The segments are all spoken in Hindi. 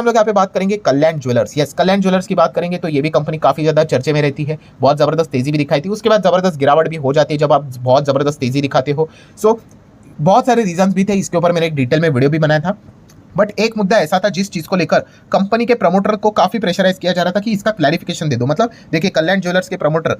हम लोग यहाँ पे बात करेंगे कल्याण ज्वेलर्स। यस, कल्याण ज्वेलर्स की बात करेंगे तो ये भी कंपनी काफी ज्यादा चर्चे में रहती है, बहुत जबरदस्त तेजी भी दिखाई थी, उसके बाद जबरदस्त गिरावट भी हो जाती है जब आप बहुत जबरदस्त तेजी दिखाते हो। सो बहुत सारे रीजंस भी थे, इसके ऊपर मैंने एक डिटेल में वीडियो भी बनाया था। बट एक मुद्दा ऐसा था जिस चीज को लेकर कंपनी के प्रमोटर को काफी प्रेशराइज किया जा रहा था कि इसका क्लैरिफिकेशन दे दो। मतलब देखिए, कल्याण ज्वेलर्स के प्रमोटर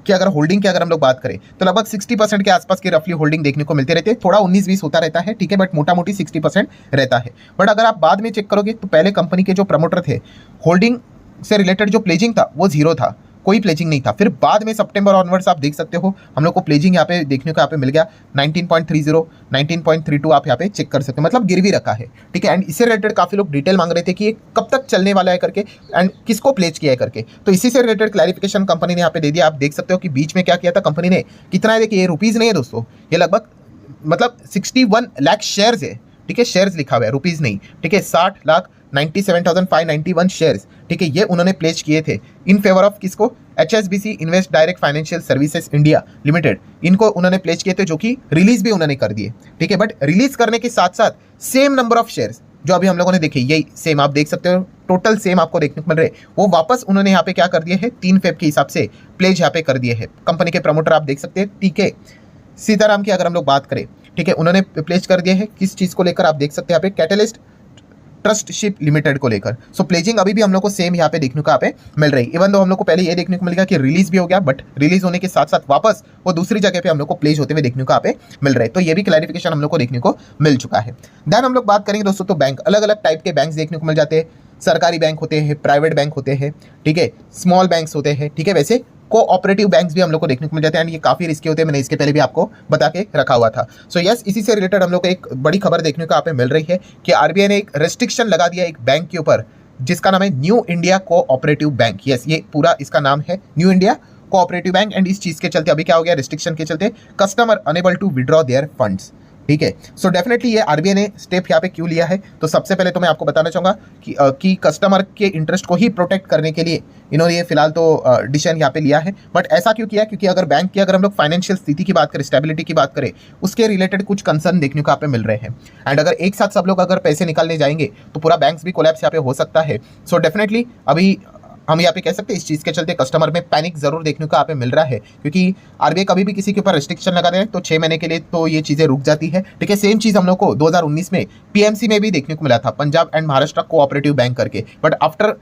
कि अगर होल्डिंग की अगर हम लोग बात करें तो लगभग 60% के आसपास की रफली होल्डिंग देखने को मिलते रहते हैं, थोड़ा 19-20 होता रहता है, ठीक है, बट मोटा मोटी 60% रहता है। बट अगर आप बाद में चेक करोगे तो पहले कंपनी के जो प्रमोटर थे, होल्डिंग से रिलेटेड जो प्लेजिंग था वो जीरो था, कोई प्लेजिंग नहीं था। फिर बाद में सितंबर ऑनवर्ड्स आप देख सकते हो हम लोग को प्लेजिंग यहाँ पे देखने को यहाँ पे मिल गया 19.30, 19.32 आप यहाँ पे चेक कर सकते हो, मतलब गिरवी रखा है, ठीक है। एंड इससे रिलेटेड काफी लोग डिटेल मांग रहे थे कि ये कब तक चलने वाला है करके एंड किसको प्लेज किया है करके, तो इसी से रिलेटेड क्लैरिफिकेशन कंपनी ने यहाँ पे दे दिया। आप देख सकते हो कि बीच में क्या किया था कंपनी ने, कितना है देखिए, ये रुपीज नहीं है दोस्तों, ये लगभग मतलब 61 लाख शेयर्स है, ठीक है, शेयर्स लिखा हुआ है, रुपीज नहीं, ठीक है, 60,97,591 शेयर्स, ठीक है, ये उन्होंने प्लेज किए थे इन फेवर ऑफ किसको, HSBC invest direct financial services India limited, इनको उन्होंने प्लेज किए थे, जो कि रिलीज भी उन्होंने कर दिए, ठीक है। बट रिलीज करने के साथ साथ सेम नंबर ऑफ शेयर्स जो अभी हम लोगों ने देखे, यही सेम आप देख सकते हो, टोटल सेम आपको देखने को मिल रहे, वो वापस उन्होंने यहाँ पे क्या कर दिए हैं, 3 फेब के हिसाब से प्लेज यहाँ पे कर दिए हैं कंपनी के प्रमोटर, आप देख सकते हैं, ठीक है। सीताराम की अगर हम लोग बात करें, ठीक है, उन्होंने प्लेज कर दिए हैं किस चीज को लेकर, आप देख सकते हैं यहाँ पे कैटलिस्ट ट्रस्टशिप लिमिटेड को लेकर। सो प्लेजिंग अभी भी हम लोग को सेम यहाँ पे देखने को यहाँ पे मिल रही है, इवन दो हम लोग को पहले ये देखने को मिल गया कि रिलीज भी हो गया, बट रिलीज होने के साथ साथ वापस वो दूसरी जगह पे हम लोग को प्लेज होते हुए देखने को यहाँ पे मिल रहा है, तो ये भी क्लैरिफिकेशन हम लोग को देखने को मिल चुका है। देन हम लोग बात करेंगे दोस्तों, तो बैंक अलग अलग टाइप के बैंक देखने को मिल जाते हैं, सरकारी बैंक होते हैं, प्राइवेट बैंक होते हैं, ठीक है, स्मॉल बैंक्स होते हैं, ठीक है, वैसे कोऑपरेटिव बैंक्स भी हम लोग को देखने को मिल जाते हैं एंड ये काफी रिस्की होते हैं, मैंने इसके पहले भी आपको बता के रखा हुआ था। सो यस, इसी से रिलेटेड हम लोग को एक बड़ी खबर देखने को यहाँ पे मिल रही है कि आरबीआई ने एक रेस्ट्रिक्शन लगा दिया एक बैंक के ऊपर जिसका नाम है new India cooperative bank. Yes, ये पूरा इसका नाम है new India cooperative bank and इस चीज के चलते अभी क्या हो गया, रिस्ट्रिक्शन के चलते customer unable to withdraw their funds, ठीक है। सो डेफिनेटली ये आरबीआई ने स्टेप यहाँ पे क्यों लिया है, तो सबसे पहले तो मैं आपको बताना चाहूंगा कि कस्टमर के इंटरेस्ट को ही प्रोटेक्ट करने के लिए इन्होंने ये फिलहाल तो डिसीजन यहाँ पे लिया है। बट ऐसा क्यों किया, क्योंकि अगर बैंक की अगर हम लोग फाइनेंशियल स्थिति की बात करें, स्टेबिलिटी की बात करें, उसके रिलेटेड कुछ कंसर्न देखने को यहाँ पे मिल रहे हैं एंड अगर एक साथ सब लोग अगर पैसे निकालने जाएंगे तो पूरा बैंक्स भी कोलैप्स यहाँ पे हो सकता है। सो डेफिनेटली अभी हम यहाँ पे कह सकते हैं इस चीज़ के चलते कस्टमर में पैनिक जरूर देखने को यहाँ पे मिल रहा है, क्योंकि आरबीआई कभी भी किसी के ऊपर रिस्ट्रिक्शन लगा रहे हैं तो 6 महीने के लिए तो ये चीज़ें रुक जाती है, ठीक है। सेम चीज़ हम लोग को 2019 में पीएमसी में भी देखने को मिला था, Punjab and Maharashtra cooperative bank करके, बट आफ्टर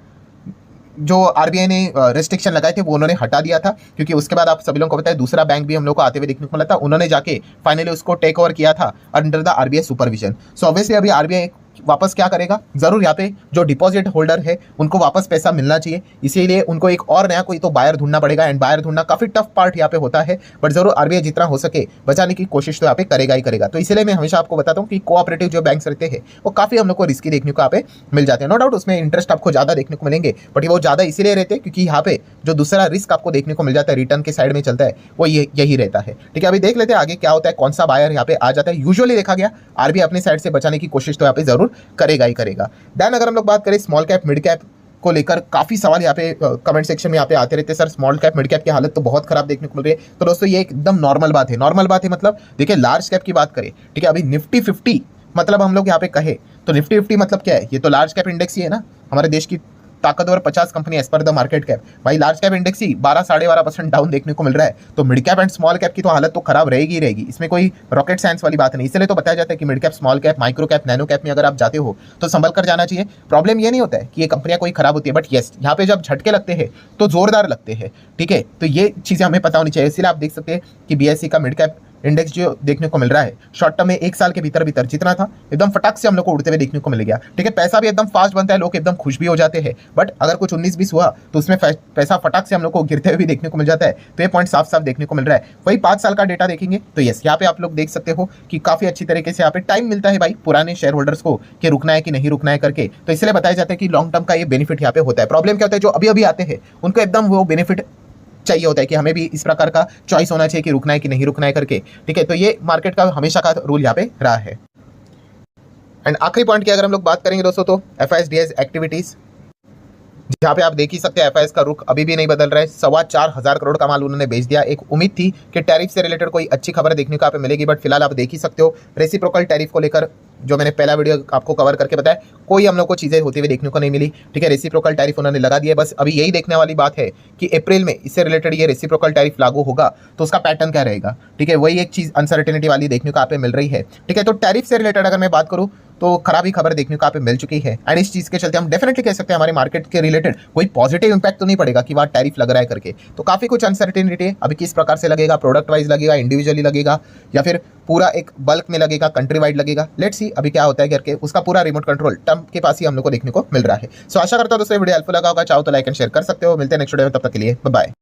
जो आरबीआई ने रेस्ट्रिक्शन लगाए थे वो उन्होंने हटा दिया था, क्योंकि उसके बाद आप सभी लोगों को पता है दूसरा बैंक भी हम लोग को आते हुए देखने को मिला था, उन्होंने जाके फाइनली उसको टेक ओवर किया था under the RBI supervision. So obviously अभी आरबीआई वापस क्या करेगा, जरूर यहाँ पे जो डिपॉजिट होल्डर है उनको वापस पैसा मिलना चाहिए, इसीलिए उनको एक और नया कोई तो बायर ढूंढना पड़ेगा एंड बायर ढूंढना काफी टफ पार्ट यहाँ पे होता है, बट जरूर आरबीआई जितना हो सके बचाने की कोशिश तो यहाँ पे करेगा ही करेगा। तो इसलिए मैं हमेशा आपको बताता हूँ कि कोऑपरेटिव जो बैंक्स रहते हैं वो काफी हम लोग को रिस्की देखने को यहाँ पे मिल जाते हैं। नो डाउट उसमें इंटरेस्ट आपको ज्यादा देखने को मिलेंगे, बट वो ज्यादा इसीलिए रहते हैं क्योंकि यहाँ पे जो दूसरा रिस्क आपको देखने को मिल जाता है रिटर्न के साइड में चलता है वो यही रहता है, ठीक है। अभी देख लेते हैं आगे क्या होता है, कौन सा बायर यहाँ पे आ जाता है। यूजुअली देखा गया आरबीआई अपने साइड से बचाने की कोशिश तो यहाँ पे जरूर करेगा ही करेगा। देन अगर हम लोग बात करें स्मॉल कैप मिड कैप को लेकर, काफी सवाल यहाँ पे कमेंट सेक्शन में यहाँ पे आते रहते हैं, sir small cap mid cap की हालत तो बहुत खराब देखने को मिल रही है। तो दोस्तों ये एकदम नॉर्मल बात है, नॉर्मल बात है मतलब देखिए लार्ज कैप की बात करें, ठीक है, अभी निफ्टी 50 मतलब हम लोग यहाँ पे कहे तो निफ्टी 50 मतलब क्या है, ये तो लार्ज कैप इंडेक्स ही है ना, हमारे देश की ताकतवर 50 company as per the market cap. भाई लार्ज कैप इंडेक्स ही 12-12.5% डाउन देखने को मिल रहा है, तो mid cap and small cap की तो हालत तो खराब रहेगी रहेगी, इसमें कोई रॉकेट साइंस वाली बात नहीं। इसलिए तो बताया जाता है कि mid cap, small cap, micro cap, nano cap में अगर आप जाते हो तो संभल कर जाना चाहिए। प्रॉब्लम ये नहीं होता है कि ये कंपनियां कोई खराब होती है, बट यस यहाँ पे जब झटके लगते हैं तो जोरदार लगते हैं, ठीक है। तो ये चीजें हमें पता होनी चाहिए, इसलिए आप देख सकते हैं कि बीएसई का मिड कैप इंडेक्स जो देखने को मिल रहा है शॉर्ट टर्म में 1 साल के भीतर जितना था एकदम फटाक से हम लोग को उड़ते हुए देखने को मिल गया, ठीक है। पैसा भी एकदम फास्ट बनता है, लोग एकदम खुश भी हो जाते हैं, बट अगर कुछ 19-20 हुआ तो उसमें पैसा फटाक से हम लोग को गिरते हुए भी देखने को मिल जाता है। तो ये पॉइंट साफ साफ देखने को मिल रहा है। वही 5 साल का डेटा देखेंगे तो यस यहाँ पे आप लोग देख सकते हो कि काफी अच्छी तरीके से यहाँ पे टाइम मिलता है भाई पुराने शेयर होल्डर्स को कि रुकना है कि नहीं रुकना है करके, तो इसलिए बताया जाता है कि लॉन्ग टर्म का ये बेनिफिट यहाँ पे होता है। प्रॉब्लम क्या होता है, जो अभी अभी आते हैं उनको एकदम वो बेनिफिट चाहिए होता है कि हमें भी इस प्रकार का चॉइस होना चाहिए कि रुकना है कि नहीं रुकना है करके, ठीक है। तो ये मार्केट का हमेशा का रूल यहाँ पे रहा है। एंड आखिरी पॉइंट की अगर हम लोग बात करेंगे दोस्तों तो FISDS एक्टिविटीज, जहाँ पे आप देख ही सकते हैं FIS का रुख अभी भी नहीं बदल रहा है, 4,25,000 करोड़ का माल उन्होंने बेच दिया। एक उम्मीद थी कि टैरिफ से रिलेटेड कोई अच्छी खबर देखने को यहाँ पे मिलेगी, बट फिलहाल आप देख ही सकते हो रेसिप्रोकल टैरिफ को लेकर जो मैंने पहला वीडियो आपको कवर करके बताया, कोई हम लोग को चीज़ें होती हुई देखने को नहीं मिली। ठीक है, रेसिप्रोकल टैरिफ उन्होंने लगा दिया। बस अभी यही देखने वाली बात है कि अप्रैल में इससे रिलेटेड ये रेसिप्रोकल टैरिफ लागू होगा तो उसका पैटर्न क्या रहेगा। ठीक है, वही एक चीज़ अनसर्टेनिटी वाली देखने को यहाँ पे मिल रही है। ठीक है, तो टैरिफ से रिलेटेड अगर मैं बात करूँ तो खराब ही खबर देखने को यहाँ पे मिल चुकी है। एंड इस चीज़ के चलते हम डेफिनेटली कह सकते हैं हमारे मार्केट के रिलेटेड कोई पॉजिटिव इंपैक्ट तो नहीं पड़ेगा कि वहाँ टैरिफ लग रहा है करके। तो काफ़ी कुछ अनसर्टेनिटी है। अभी किस प्रकार से लगेगा, प्रोडक्ट वाइज लगेगा, इंडिविजुअली लगेगा, या फिर पूरा एक बल्क में लगेगा, कंट्री वाइड लगेगा, लेट्स सी अभी क्या होता है करके। उसका पूरा रिमोट कंट्रोल ट्रम्प के पास ही हम लोग को देखने को मिल रहा है। सो आशा करता हूँ दोस्तों वीडियो हेल्पफुल लगा होगा। चाहो तो लाइक एंड शेयर कर सकते हो। मिलते हैं नेक्स्ट वीडियो में, तब तक के लिए बाय बाय।